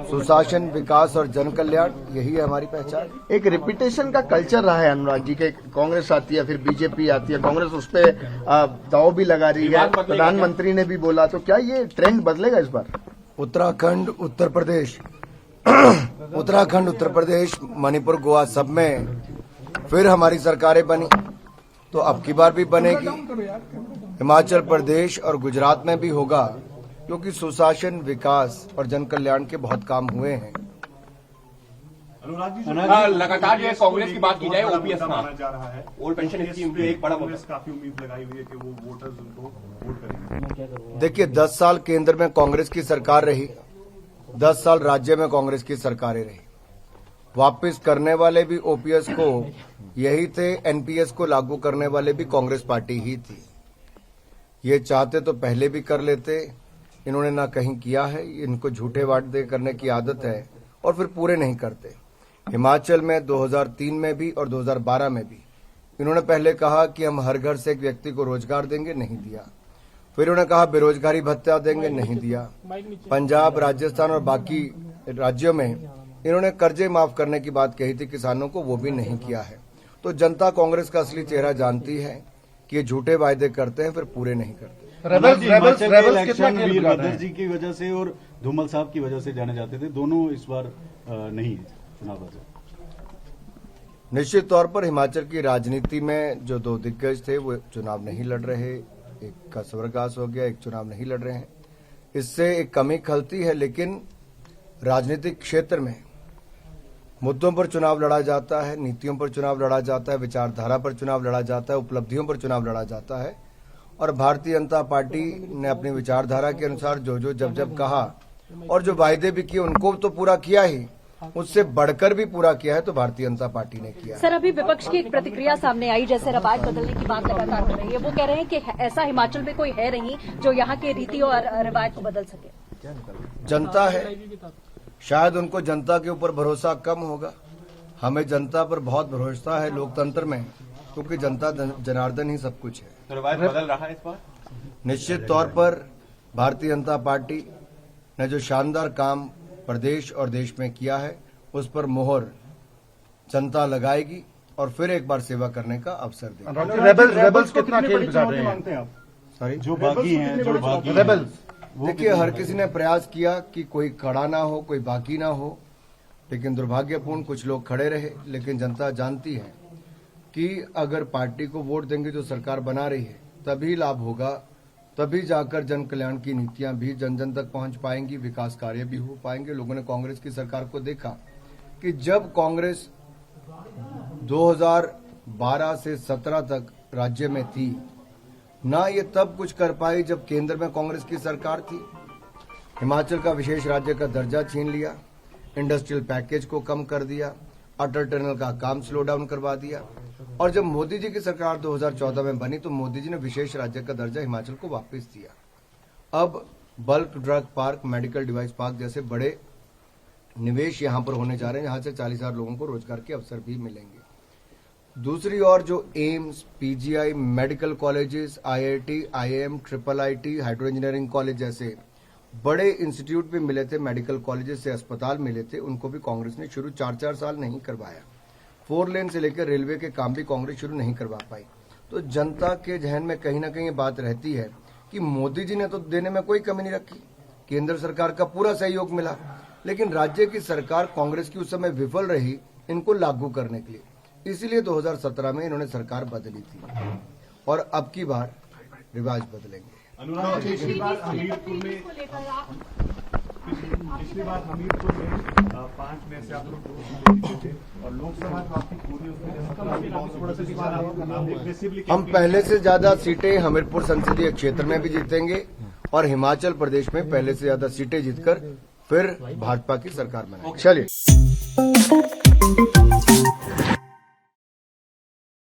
सुशासन, विकास और जन कल्याण, यही है हमारी पहचान। एक रिपीटेशन का कल्चर रहा है अनुराग जी के, कांग्रेस आती है फिर बीजेपी आती है, कांग्रेस उस पे दाव भी लगा रही है, प्रधानमंत्री ने भी बोला, तो क्या ये ट्रेंड बदलेगा इस बार? उत्तराखंड, उत्तर प्रदेश, मणिपुर, गोवा सब में फिर हमारी सरकारें बनी, तो अब की बार भी बनेगी। हिमाचल प्रदेश और गुजरात में भी होगा, क्योंकि सुशासन, विकास और जन कल्याण के बहुत काम हुए हैं। अनुराग जी, लगातार जो है कांग्रेस की बात की जाए, ओपीएस माना जा रहा है, ओल्ड पेंशन स्कीम पे एक बड़ा कांग्रेस काफी उम्मीद लगाई हुई है कि वो वोटर्स उनको वोट करेंगे। देखिए, 10 साल केंद्र में कांग्रेस की सरकार रही, 10 साल राज्य में कांग्रेस की सरकारें रही। वापस करने वाले भी ओपीएस को यही थे, एनपीएस को लागू करने वाले भी कांग्रेस पार्टी ही थी। ये चाहते तो पहले भी कर लेते, इन्होंने ना कहीं किया है। इनको झूठे वादे करने की आदत है और फिर पूरे नहीं करते। हिमाचल में 2003 में भी और 2012 में भी इन्होंने पहले कहा कि हम हर घर से एक व्यक्ति को रोजगार देंगे, नहीं दिया। फिर उन्होंने कहा बेरोजगारी भत्ता देंगे, नहीं दिया। पंजाब, राजस्थान और बाकी राज्यों में इन्होंने कर्जे माफ करने की बात कही थी किसानों को, वो भी नहीं किया है। तो जनता कांग्रेस का असली चेहरा जानती है कि ये झूठे वायदे करते हैं फिर पूरे नहीं करते। रेबल्स वीरभद्र जी की वजह से और धूमल साहब की वजह से जाने जाते थे, दोनों इस बार नहीं है चुनाव। निश्चित तौर पर हिमाचल की राजनीति में जो दो दिग्गज थे वो चुनाव नहीं लड़ रहे, एक का स्वर्गवास हो गया, एक चुनाव नहीं लड़ रहे हैं। इससे एक कमी खलती है, लेकिन राजनीतिक क्षेत्र में मुद्दों पर चुनाव लड़ा जाता है, नीतियों पर चुनाव लड़ा जाता है, विचारधारा पर चुनाव लड़ा जाता है, उपलब्धियों पर चुनाव लड़ा जाता है। और भारतीय जनता पार्टी ने अपनी विचारधारा के अनुसार जो जब कहा और जो वायदे भी किए उनको तो पूरा किया ही, उससे बढ़कर भी पूरा किया है तो भारतीय जनता पार्टी ने किया। सर, अभी विपक्ष की एक प्रतिक्रिया सामने आई, जैसे रवाज बदलने की बात लगातार हो रही है। वो कह रहे हैं कि ऐसा हिमाचल में कोई है नहीं जो यहाँ के रीति और रिवाज को बदल सके। जनता है, शायद उनको जनता के ऊपर भरोसा कम होगा। हमें जनता पर बहुत भरोसा है लोकतंत्र में, क्योंकि जनता जनार्दन ही सब कुछ है। तो रिवाज बदल रहा है इस बार? निश्चित तौर पर भारतीय जनता पार्टी ने जो शानदार काम प्रदेश और देश में किया है, उस पर मोहर जनता लगाएगी और फिर एक बार सेवा करने का अवसर देगी। रेबल्स कितना खेल बिगाड़ रहे हैं आप? सॉरी, जो बागी हैं, रेबल्स, देखिए, हर किसी ने प्रयास किया कि कोई खड़ा ना हो, कोई बाकी ना हो, लेकिन दुर्भाग्यपूर्ण कुछ लोग खड़े रहे। लेकिन जनता जानती है कि अगर पार्टी को वोट देंगे जो सरकार बना रही है, तभी लाभ होगा, तभी जाकर जन कल्याण की नीतियां भी जन जन तक पहुंच पाएंगी, विकास कार्य भी हो पाएंगे। लोगों ने कांग्रेस की सरकार को देखा कि जब कांग्रेस 2012 से 17 तक राज्य में थी ना, ये तब कुछ कर पाई जब केंद्र में कांग्रेस की सरकार थी। हिमाचल का विशेष राज्य का दर्जा छीन लिया, इंडस्ट्रियल पैकेज को कम कर दिया, अटल टनल का काम स्लो डाउन करवा दिया। और जब मोदी जी की सरकार 2014 में बनी तो मोदी जी ने विशेष राज्य का दर्जा हिमाचल को वापस दिया। अब bulk drug park, medical device park जैसे बड़े निवेश यहां पर होने जा रहे हैं, जहां से 40,000 लोगों को रोजगार के अवसर भी मिलेंगे। दूसरी ओर जो AIIMS, PGI, medical colleges, IIT, IAM, IIIT, hydro engineering college जैसे बड़े इंस्टीट्यूट भी मिले थे, मेडिकल कॉलेजेस से अस्पताल मिले थे, उनको भी कांग्रेस ने शुरू 4-4 साल नहीं करवाया। 4 लेन से लेकर रेलवे के काम भी कांग्रेस शुरू नहीं करवा पाई। तो जनता के जहन में कहीं ना कहीं ये बात रहती है कि मोदी जी ने तो देने में कोई कमी नहीं रखी, केंद्र सरकार का पूरा सहयोग मिला, लेकिन राज्य की सरकार कांग्रेस की उस समय विफल रही इनको लागू करने के लिए। इसीलिए 2017 में इन्होंने सरकार बदली थी और अब की बार रिवाज बदलेंगे। अनुराग जी, पिछली बार हमीरपुर में 5 में से आप लोग 2 सीटें जीते थे और लोकसभा जो आपकी पूरी उसमें हम पहले से ज्यादा सीटें हमीरपुर संसदीय क्षेत्र में भी जीतेंगे और हिमाचल प्रदेश में पहले से ज्यादा सीटें जीतकर फिर भाजपा की सरकार बनाएंगे। चलिए।